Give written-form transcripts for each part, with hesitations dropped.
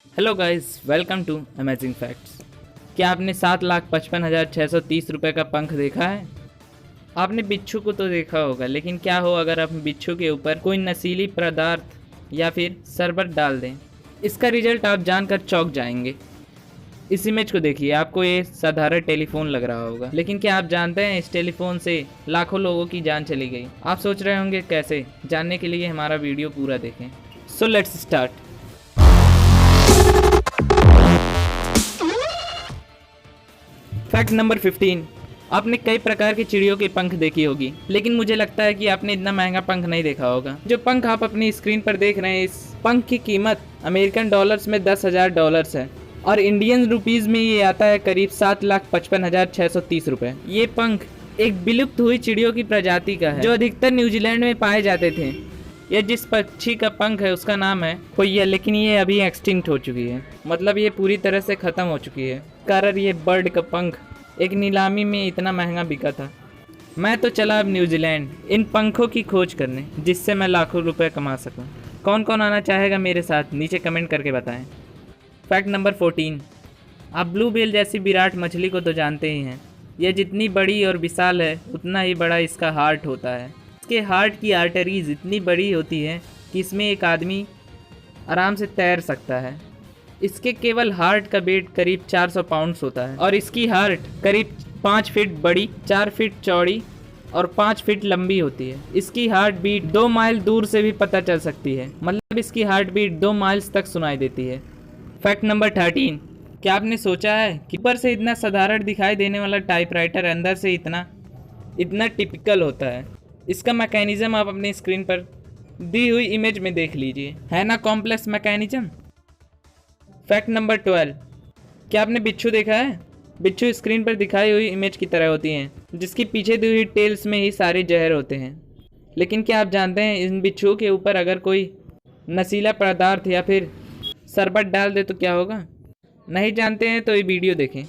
Hello guys, welcome to amazing facts. क्या आपने 7,55,630 रुपये का पंख देखा है? आपने बिच्छू को तो देखा होगा, लेकिन क्या हो अगर आप बिच्छू के ऊपर कोई नशीली पदार्थ या फिर शरबत डाल दें? इसका रिजल्ट आप जानकर चौंक जाएंगे। इस इमेज को देखिए, आपको ये साधारण टेलीफोन लग रहा होगा, लेकिन क्या आप जानते हैं इस टेलीफोन से लाखों लोगों की जान चली गई। आप सोच रहे होंगे कैसे? जानने के लिए हमारा वीडियो पूरा देखें। So let's start. Fact number 15। आपने कई प्रकार की चिड़ियों के पंख देखी होगी, लेकिन मुझे लगता है कि आपने इतना महंगा पंख नहीं देखा होगा। जो पंख आप अपनी स्क्रीन पर देख रहे हैं, इस पंख की कीमत अमेरिकन डॉलर्स में $10,000 है और इंडियन रुपीस में ये आता है करीब 7,55,630 रुपये। ये पंख एक विलुप्त हुई चिड़ियों की प्रजाति का है जो अधिकतर न्यूजीलैंड में पाए जाते थे। यह जिस पक्षी का पंख है उसका नाम है कोयिया, लेकिन ये अभी एक्सटिंक्ट हो चुकी है, मतलब ये पूरी तरह से ख़त्म हो चुकी है। कारण ये बर्ड का पंख एक नीलामी में इतना महंगा बिका था। मैं तो चला अब न्यूजीलैंड इन पंखों की खोज करने, जिससे मैं लाखों रुपए कमा सकूं। कौन कौन आना चाहेगा मेरे साथ? नीचे कमेंट करके बताएं। Fact number 14। आप ब्लू व्हेल जैसी विराट मछली को तो जानते ही हैं। यह जितनी बड़ी और विशाल है उतना ही बड़ा इसका हार्ट होता है। इसके हार्ट की आर्टरीज इतनी बड़ी होती है कि इसमें एक आदमी आराम से तैर सकता है। इसके केवल हार्ट का वेट करीब 400 पाउंड्स होता है और इसकी हार्ट करीब 5 फीट बड़ी, 4 फीट चौड़ी और 5 फीट लंबी होती है। इसकी हार्ट बीट 2 माइल दूर से भी पता चल सकती है, मतलब इसकी हार्ट बीट 2 माइल्स तक सुनाई देती है। Fact number 13। क्या आपने सोचा है कि ऊपर से इतना साधारण दिखाई देने वाला टाइपराइटर अंदर से इतना टिपिकल होता है? इसका मैकेनिज्म आप अपनी स्क्रीन पर दी हुई इमेज में देख लीजिए, है ना कॉम्प्लेक्स मैकेनिज्म। Fact number 12। क्या आपने बिच्छू देखा है? बिच्छू स्क्रीन पर दिखाई हुई इमेज की तरह होती हैं, जिसकी पीछे दी हुई टेल्स में ही सारे जहर होते हैं। लेकिन क्या आप जानते हैं इन बिच्छुओं के ऊपर अगर कोई नशीला पदार्थ या फिर शरबत डाल दे तो क्या होगा? नहीं जानते हैं तो ये वीडियो देखें।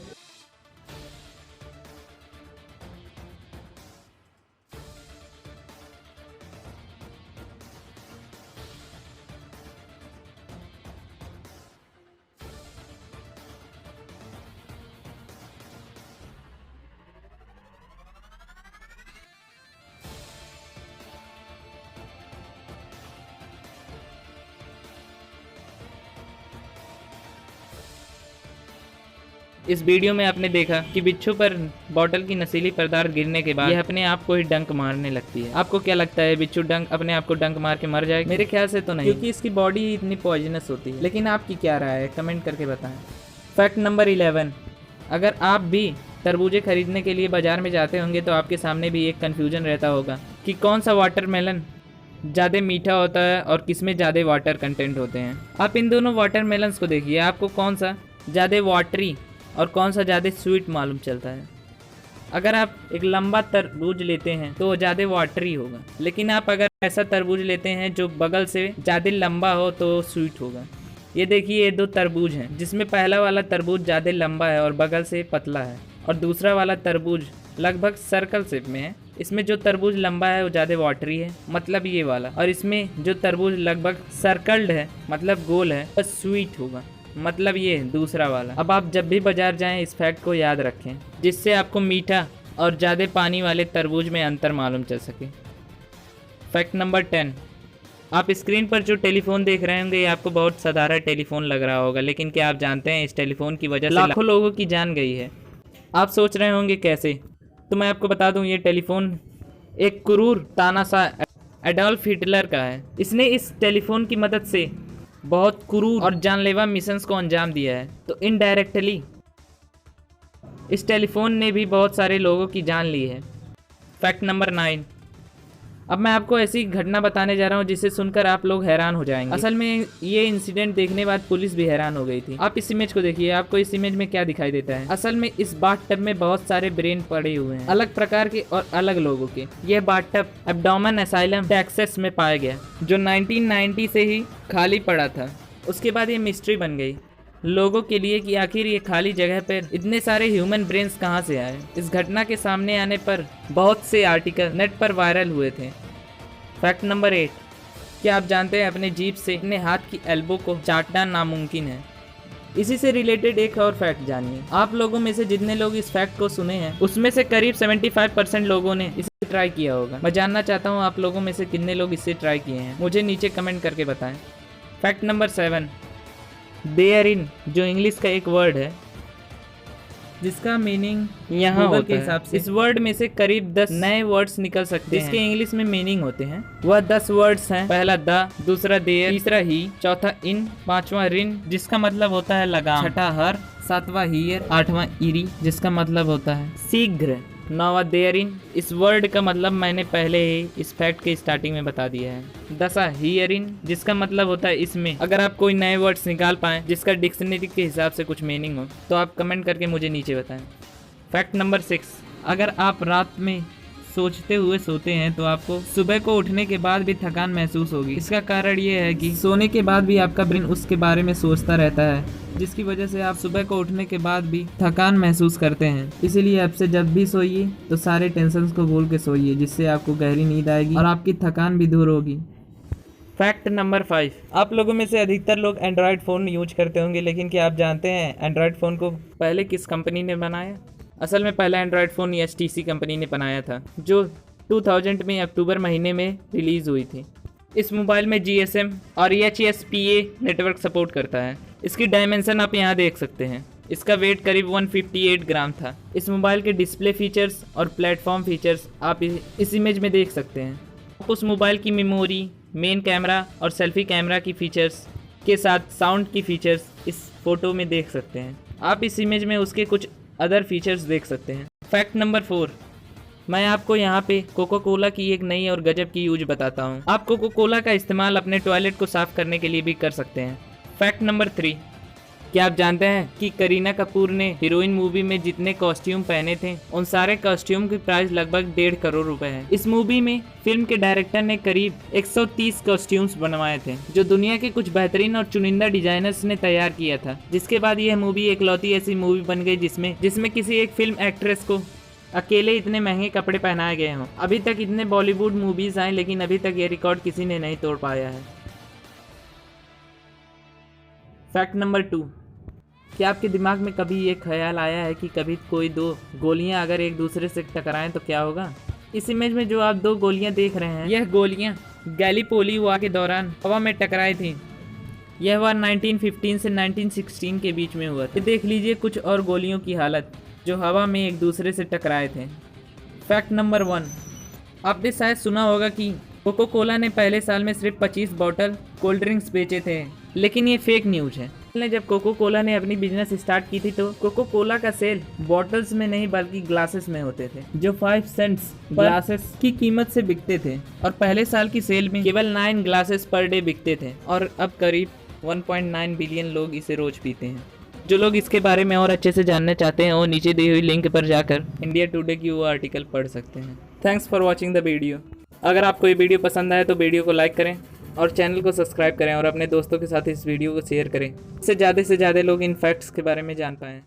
इस वीडियो में आपने देखा कि बिच्छू पर बॉटल की नशीली पदार्थ गिरने के बाद यह अपने आप को ही डंक मारने लगती है। आपको क्या लगता है बिच्छू अपने आप को डंक मार के मर जाएगा? मेरे ख्याल से तो नहीं, क्योंकि इसकी बॉडी इतनी पॉइजनस होती है। लेकिन आपकी क्या राय है? कमेंट करके बताएं। Fact number 11। अगर आप भी तरबूजे खरीदने के लिए बाजार में जाते होंगे तो आपके सामने भी एक कन्फ्यूजन रहता होगा कि कौन सा वाटरमेलन ज़्यादा मीठा होता है और किस में ज़्यादा वाटर कंटेंट होते हैं। आप इन दोनों वाटरमेलन्स को देखिए, आपको कौन सा ज़्यादा वाटरी और कौन सा ज़्यादा स्वीट मालूम चलता है। अगर आप एक लंबा तरबूज लेते हैं तो वो ज़्यादा वाटरी होगा, लेकिन आप अगर ऐसा तरबूज लेते हैं जो बगल से ज़्यादा लंबा हो तो स्वीट होगा। ये देखिए, ये 2 तरबूज हैं, जिसमें पहला वाला तरबूज ज़्यादा लंबा है और बगल से पतला है, और दूसरा वाला तरबूज लगभग सर्कल शेप में है। इसमें जो तरबूज लंबा है वो ज़्यादा वाटरी है, मतलब ये वाला, और इसमें जो तरबूज लगभग सर्कल्ड है, मतलब गोल है, बस स्वीट होगा, मतलब ये दूसरा वाला। अब आप जब भी बाजार जाएं इस फैक्ट को याद रखें, जिससे आपको मीठा और ज़्यादा पानी वाले तरबूज में अंतर मालूम चल सके। Fact number 10। आप स्क्रीन पर जो टेलीफोन देख रहे होंगे ये आपको बहुत साधारण टेलीफोन लग रहा होगा, लेकिन क्या आप जानते हैं इस टेलीफोन की वजह से लाखों लोगों की जान गई है। आप सोच रहे होंगे कैसे? तो मैं आपको बता दूं, ये टेलीफोन एक क्रूर तानाशाह एडोल्फ हिटलर का है। इसने इस टेलीफोन की मदद से बहुत क्रूर और जानलेवा मिशंस को अंजाम दिया है, तो इनडायरेक्टली इस टेलीफोन ने भी बहुत सारे लोगों की जान ली है। Fact number 9। अब मैं आपको ऐसी घटना बताने जा रहा हूँ जिसे सुनकर आप लोग हैरान हो जाएंगे। असल में ये इंसिडेंट देखने बाद पुलिस भी हैरान हो गई थी। आप इस इमेज को देखिए, आपको इस इमेज में क्या दिखाई देता है? असल में इस बाथटब में बहुत सारे ब्रेन पड़े हुए हैं, अलग प्रकार के और अलग लोगों के। यह बाथटब एब्डोमेन असाइलम टेक्सास में पाया गया, जो 1990 से ही खाली पड़ा था। उसके बाद ये मिस्ट्री बन गई लोगों के लिए कि आखिर ये खाली जगह पर इतने सारे ह्यूमन ब्रेन्स कहाँ से आए। इस घटना के सामने आने पर बहुत से आर्टिकल नेट पर वायरल हुए थे। Fact number 8। क्या आप जानते हैं अपने जीभ से अपने हाथ की एल्बो को चाटना नामुमकिन है? इसी से रिलेटेड एक और फैक्ट जानिए। आप लोगों में से जितने लोग इस फैक्ट को सुने हैं उसमें से करीब 75% लोगों ने इसे ट्राई किया होगा। मैं जानना चाहता हूँ आप लोगों में से कितने लोग इसे ट्राई किए हैं, मुझे नीचे कमेंट करके बताएं। फैक्ट नंबर 7, देयर इन, जो इंग्लिश का एक वर्ड है जिसका मीनिंग यहाँ होता के हिसाब से इस वर्ड में से करीब 10 नए वर्ड्स निकल सकते हैं जिसके इंग्लिश में मीनिंग होते हैं। वह 10 वर्ड्स हैं। पहला द, दूसरा देयर, तीसरा ही, चौथा इन, पांचवा रिन जिसका मतलब होता है लगाम, छठा हर, सातवां हियर, आठवां इरी जिसका मतलब होता है शीघ्र, नौवां देयर इन। इस वर्ड का मतलब मैंने पहले ही इस फैक्ट के स्टार्टिंग में बता दिया है। 10वां हियर इन जिसका मतलब होता है इसमें। अगर आप कोई नए वर्ड्स निकाल पाएँ जिसका डिक्शनरी के हिसाब से कुछ मीनिंग हो तो आप कमेंट करके मुझे नीचे बताएं। फैक्ट नंबर 6, अगर आप रात में सोचते हुए सोते हैं तो आपको सुबह को उठने के बाद भी थकान महसूस होगी। इसका कारण ये है कि सोने के बाद भी आपका ब्रेन उसके बारे में सोचता रहता है, जिसकी वजह से आप सुबह को उठने के बाद भी थकान महसूस करते हैं। इसीलिए अब से जब भी सोइए तो सारे टेंशन को भूल के सोइए, जिससे आपको गहरी नींद आएगी और आपकी थकान भी दूर होगी। फैक्ट नंबर 5, आप लोगों में से अधिकतर लोग एंड्रॉयड फ़ोन यूज करते होंगे, लेकिन क्या आप जानते हैं एंड्रॉयड फ़ोन को पहले किस कंपनी ने बनाया? असल में पहला एंड्रॉयड फ़ोन HTC कंपनी ने बनाया था, जो 2000 में अक्टूबर महीने में रिलीज़ हुई थी। इस मोबाइल में GSM और EHSPA नेटवर्क सपोर्ट करता है। इसकी डायमेंशन आप यहाँ देख सकते हैं। इसका वेट करीब 158 ग्राम था। इस मोबाइल के डिस्प्ले फीचर्स और प्लेटफॉर्म फीचर्स आप इस इमेज में देख सकते हैं। आप उस मोबाइल की मेमोरी, मेन कैमरा और सेल्फी कैमरा की फीचर्स के साथ साउंड की फीचर्स इस फोटो में देख सकते हैं। आप इस इमेज में उसके कुछ अदर फीचर्स देख सकते हैं। फैक्ट नंबर 4, मैं आपको यहाँ पे कोको कोला की एक नई और गजब की यूज बताता हूँ। आप कोको कोला का इस्तेमाल अपने टॉयलेट को साफ करने के लिए भी कर सकते हैं। फैक्ट नंबर 3, क्या आप जानते हैं कि करीना कपूर ने हीरोइन मूवी में जितने कॉस्ट्यूम पहने थे उन सारे कॉस्ट्यूम की प्राइस लगभग 1.5 करोड़ रुपए है। इस मूवी में फिल्म के डायरेक्टर ने करीब 130 कॉस्ट्यूम्स बनवाए थे, जो दुनिया के कुछ बेहतरीन और चुनिंदा डिजाइनर्स ने तैयार किया था। जिसके बाद यह मूवी एकलौती ऐसी मूवी बन गई जिसमें किसी एक फिल्म एक्ट्रेस को अकेले इतने महंगे कपड़े पहनाए गए हों। अभी तक इतने बॉलीवुड मूवीज आए, लेकिन अभी तक ये रिकॉर्ड किसी ने नहीं तोड़ पाया है। फैक्ट नंबर 2, क्या आपके दिमाग में कभी ये ख्याल आया है कि कभी कोई 2 गोलियां अगर एक दूसरे से टकराएं तो क्या होगा? इस इमेज में जो आप 2 गोलियां देख रहे हैं, यह गोलियां गैलीपोली वॉर के दौरान हवा में टकराई थी। यह वार 1915 से 1916 के बीच में हुआ था। देख लीजिए कुछ और गोलियों की हालत जो हवा में एक दूसरे से टकराए थे। फैक्ट नंबर 1, आपने शायद सुना होगा कि कोको कोला ने पहले साल में सिर्फ 25 बॉटल कोल्ड ड्रिंक्स बेचे थे, लेकिन ये फेक न्यूज है। जब कोको कोला ने अपनी बिजनेस स्टार्ट की थी तो कोको कोला का सेल बॉटल्स में नहीं बल्कि ग्लासेस में होते थे, जो 5 सेंट्स ग्लासेस की कीमत से बिकते थे। और पहले साल की सेल में केवल 9 ग्लासेस पर डे बिकते थे, और अब करीब 1.9 बिलियन लोग इसे रोज पीते हैं। जो लोग इसके बारे में और अच्छे से जानना चाहते हैं वो नीचे दी हुई लिंक पर जाकर इंडिया टुडे की वो आर्टिकल पढ़ सकते हैं। Thanks for watching the video. अगर आपको ये वीडियो पसंद आए तो वीडियो को लाइक करें और चैनल को सब्सक्राइब करें और अपने दोस्तों के साथ इस वीडियो को शेयर करें, इससे ज़्यादा से ज़्यादा लोग इन फैक्ट्स के बारे में जान पाएँ।